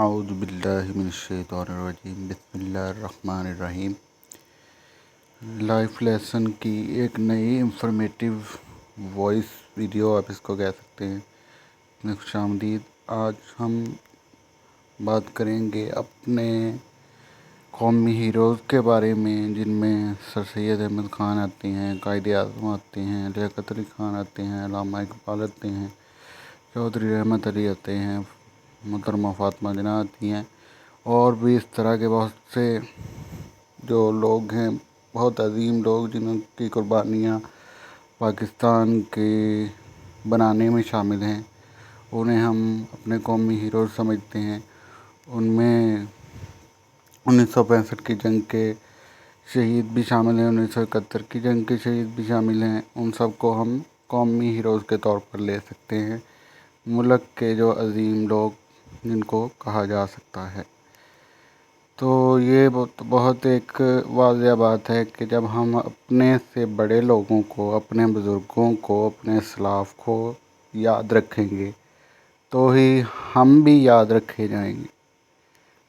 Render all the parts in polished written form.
اعوذ باللہ من الشیطان الرجیم بسم اللہ الرحمن الرحیم۔ لائف لیسن کی ایک نئی انفارمیٹیو وائس ویڈیو آپ اس کو کہہ سکتے ہیں۔ خوش آمدید۔ آج ہم بات کریں گے اپنے قومی ہیروز کے بارے میں، جن میں سر سید احمد خان آتے ہیں، قائد اعظم آتے ہیں، لیاقت علی خان آتے ہیں، علامہ اقبال آتے ہیں، چودھری رحمت علی آتے ہیں، محترمہ فاطمہ جناح آتی ہیں، اور بھی اس طرح کے بہت سے جو لوگ ہیں، بہت عظیم لوگ جن کی قربانیاں پاکستان کے بنانے میں شامل ہیں، انہیں ہم اپنے قومی ہیروز سمجھتے ہیں۔ ان میں 1965 کی جنگ کے شہید بھی شامل ہیں، 1971 کی جنگ کے شہید بھی شامل ہیں۔ ان سب کو ہم قومی ہیروز کے طور پر لے سکتے ہیں، ملک کے جو عظیم لوگ جن کو کہا جا سکتا ہے۔ تو یہ بہت ایک واضح بات ہے کہ جب ہم اپنے سے بڑے لوگوں کو، اپنے بزرگوں کو، اپنے اسلاف کو یاد رکھیں گے تو ہی ہم بھی یاد رکھے جائیں گے۔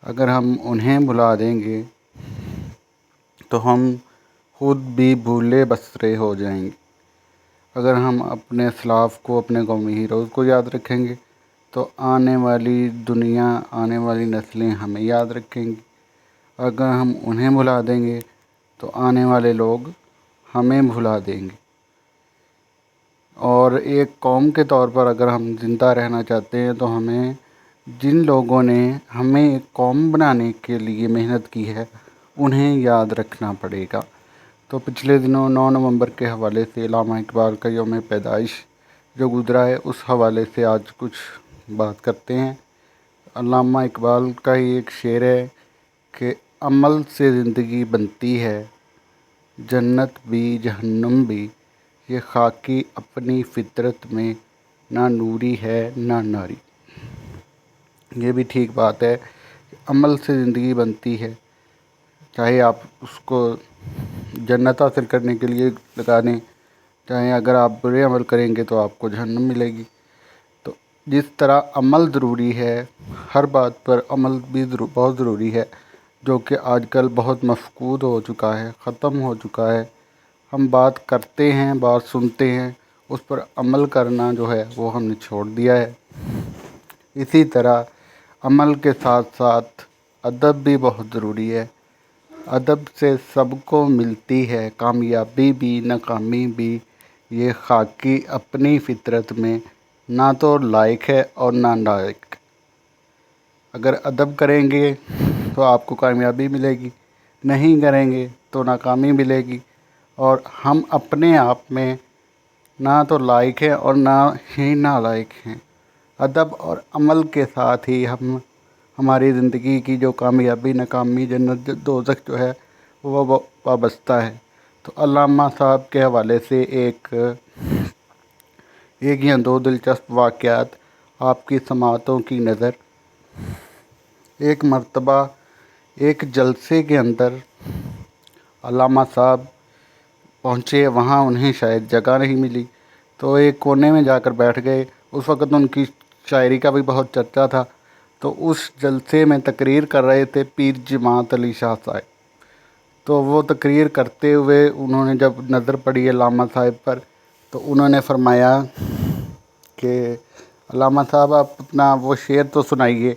اگر ہم انہیں بھلا دیں گے تو ہم خود بھی بھولے بسرے ہو جائیں گے۔ اگر ہم اپنے اسلاف کو، اپنے قومی ہیروز کو یاد رکھیں گے تو آنے والی دنیا، آنے والی نسلیں ہمیں یاد رکھیں گی۔ اگر ہم انہیں بھلا دیں گے تو آنے والے لوگ ہمیں بھلا دیں گے۔ اور ایک قوم کے طور پر اگر ہم زندہ رہنا چاہتے ہیں تو ہمیں جن لوگوں نے ہمیں ایک قوم بنانے کے لیے محنت کی ہے انہیں یاد رکھنا پڑے گا۔ تو پچھلے دنوں 9 نومبر کے حوالے سے علامہ اقبال کا یوم پیدائش جو گزرا ہے، اس حوالے سے آج کچھ بات کرتے ہیں۔ علامہ اقبال کا ہی ایک شعر ہے کہ عمل سے زندگی بنتی ہے، جنت بھی جہنم بھی، یہ خاکی اپنی فطرت میں، نہ نوری ہے نہ ناری۔ یہ بھی ٹھیک بات ہے کہ عمل سے زندگی بنتی ہے، چاہے آپ اس کو جنت حاصل کرنے کے لیے لگا دیں، چاہے اگر آپ برے عمل کریں گے تو آپ کو جہنم ملے گی۔ تو جس طرح عمل ضروری ہے، ہر بات پر عمل بھی بہت ضروری ہے، جو کہ آج کل بہت مفقود ہو چکا ہے، ختم ہو چکا ہے۔ ہم بات کرتے ہیں، بات سنتے ہیں، اس پر عمل کرنا جو ہے وہ ہم نے چھوڑ دیا ہے۔ اسی طرح عمل کے ساتھ ساتھ ادب بھی بہت ضروری ہے۔ ادب سے سب کو ملتی ہے کامیابی بھی ناکامی بھی، یہ خاکی اپنی فطرت میں، نہ تو لائق ہے اور نہ نالائق۔ اگر ادب کریں گے تو آپ کو کامیابی ملے گی، نہیں کریں گے تو ناکامی ملے گی۔ اور ہم اپنے آپ میں نہ تو لائق ہیں اور نہ ہی نالائق ہیں۔ ادب اور عمل کے ساتھ ہی ہماری زندگی کی جو کامیابی ناکامی، جنت دوزخ جو ہے وہ وابستہ ہے۔ تو علامہ صاحب کے حوالے سے ایک یا دو دلچسپ واقعات آپ کی سماعتوں کی نظر۔ ایک مرتبہ ایک جلسے کے اندر علامہ صاحب پہنچے، وہاں انہیں شاید جگہ نہیں ملی تو ایک کونے میں جا کر بیٹھ گئے۔ اس وقت ان کی شاعری کا بھی بہت چرچا تھا، تو اس جلسے میں تقریر کر رہے تھے پیر جماعت علی شاہ صاحب۔ تو وہ تقریر کرتے ہوئے انہوں نے جب نظر پڑی علامہ صاحب پر تو انہوں نے فرمایا کہ علامہ صاحب آپ اپنا وہ شعر تو سنائیے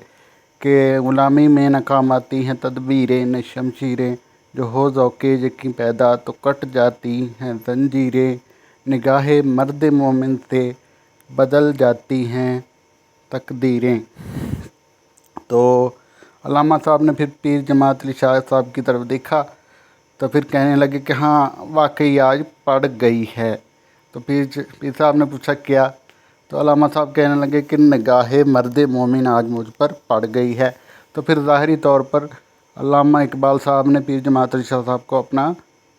کہ غلامی میں ناکام آتی ہیں تدبیریں، نہ شمشیریں، جو ہو ذوق یقیں پیدا تو کٹ جاتی ہیں زنجیریں، نگاہ مرد مومن سے بدل جاتی ہیں تقدیریں۔ تو علامہ صاحب نے پھر پیر جماعت علی شاہ صاحب کی طرف دیکھا تو پھر کہنے لگے کہ ہاں واقعی آج پڑ گئی ہے۔ تو پیر صاحب نے پوچھا کیا؟ تو علامہ صاحب کہنے لگے کہ نگاہ مرد مومن آج مجھ پر پڑ گئی ہے۔ تو پھر ظاہری طور پر علامہ اقبال صاحب نے پیر جماعت علی شاہ صاحب کو اپنا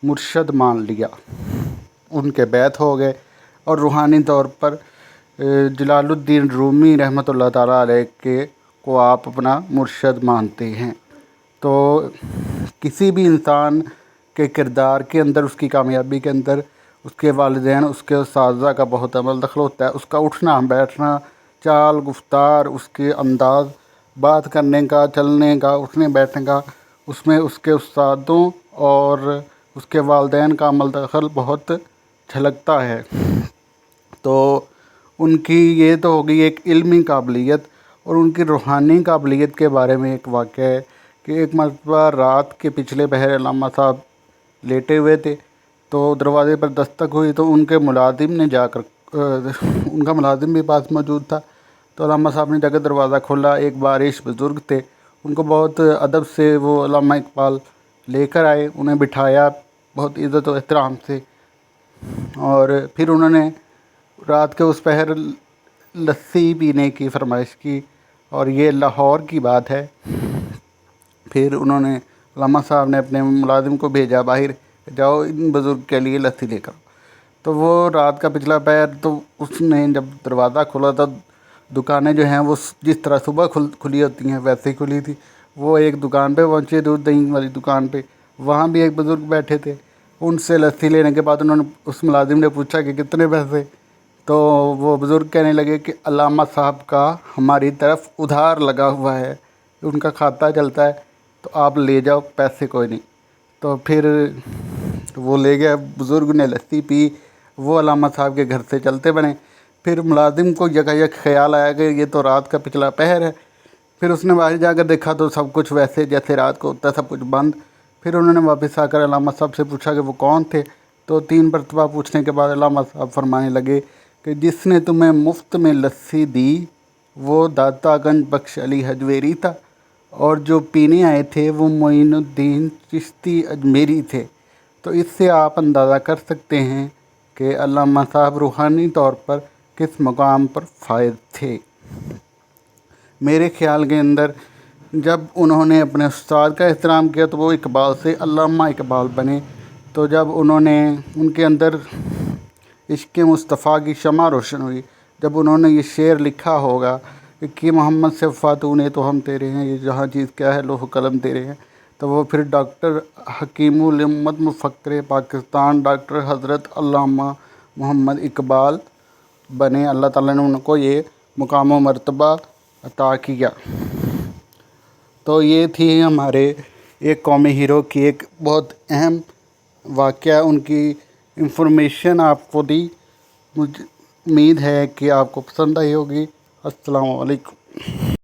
مرشد مان لیا، ان کے بیعت ہو گئے، اور روحانی طور پر جلال الدین رومی رحمۃ اللہ تعالیٰ علیہ کو آپ اپنا مرشد مانتے ہیں۔ تو کسی بھی انسان کے کردار کے اندر، اس کی کامیابی کے اندر، اس کے والدین، اس کے اساتذہ کا بہت عمل دخل ہوتا ہے۔ اس کا اٹھنا بیٹھنا، چال گفتار، اس کے انداز بات کرنے کا، چلنے کا، اٹھنے بیٹھنے کا، اس میں اس کے استادوں اور اس کے والدین کا عمل دخل بہت جھلکتا ہے۔ تو ان کی یہ تو ہو گئی ایک علمی قابلیت، اور ان کی روحانی قابلیت کے بارے میں ایک واقعہ ہے کہ ایک مرتبہ رات کے پچھلے پہر علامہ صاحب لیٹے ہوئے تھے، تو دروازے پر دستک ہوئی تو ان کے ملازم نے جا کر ان کا ملازم بھی پاس موجود تھا، تو علامہ صاحب نے جا کے دروازہ کھولا۔ ایک بارش بزرگ تھے، ان کو بہت ادب سے وہ علامہ اقبال لے کر آئے، انہیں بٹھایا بہت عزت و احترام سے، اور پھر انہوں نے رات کے اس پہر لسی پینے کی فرمائش کی، اور یہ لاہور کی بات ہے۔ پھر انہوں نے علامہ صاحب نے اپنے ملازم کو بھیجا باہر، جاؤ ان بزرگ کے لیے لسی لے کر۔ تو وہ رات کا پچھلا پہر، تو اس نے جب دروازہ کھولا تو دکانیں جو ہیں وہ جس طرح صبح کھلی ہوتی ہیں ویسے ہی کھلی تھی۔ وہ ایک دکان پہ پہنچے، دودھ دہی والی دکان پہ، وہاں بھی ایک بزرگ بیٹھے تھے۔ ان سے لسی لینے کے بعد انہوں نے اس ملازم نے پوچھا کہ کتنے پیسے؟ تو وہ بزرگ کہنے لگے کہ علامہ صاحب کا ہماری طرف ادھار لگا ہوا ہے، ان کا کھاتہ چلتا ہے، تو آپ لے جاؤ، پیسے کوئی نہیں۔ تو پھر وہ لے گیا، بزرگ نے لسی پی، وہ علامہ صاحب کے گھر سے چلتے بنے۔ پھر ملازم کو یکایک خیال آیا کہ یہ تو رات کا پچھلا پہر ہے۔ پھر اس نے باہر جا کر دیکھا تو سب کچھ ویسے جیسے رات کو ہوتا ہے، سب کچھ بند۔ پھر انہوں نے واپس آ کر علامہ صاحب سے پوچھا کہ وہ کون تھے؟ تو 3 مرتبہ پوچھنے کے بعد علامہ صاحب فرمانے لگے کہ جس نے تمہیں مفت میں لسی دی وہ داتا گنج بخش علی حجویری تھا، اور جو پینے آئے تھے وہ معین الدین چشتی اجمیری تھے۔ تو اس سے آپ اندازہ کر سکتے ہیں کہ علامہ صاحب روحانی طور پر کس مقام پر فائز تھے۔ میرے خیال کے اندر جب انہوں نے اپنے استاد کا احترام کیا تو وہ اقبال سے علامہ اقبال بنے۔ تو جب انہوں نے ان کے اندر عشق مصطفیٰ کی شمع روشن ہوئی، جب انہوں نے یہ شعر لکھا ہوگا کہ محمد سے فاتون تو ہم تیرے ہیں، یہ جہاں چیز کیا ہے لوح قلم تیرے ہیں، تو وہ پھر ڈاکٹر حکیم الامت مفکر پاکستان ڈاکٹر حضرت علامہ محمد اقبال بنے۔ اللہ تعالیٰ نے ان کو یہ مقام و مرتبہ عطا کیا۔ تو یہ تھی ہمارے ایک قومی ہیرو کی ایک بہت اہم واقعہ، ان کی انفارمیشن آپ کو دی۔ مجھے امید ہے کہ آپ کو پسند آئی ہوگی۔ السلام علیکم۔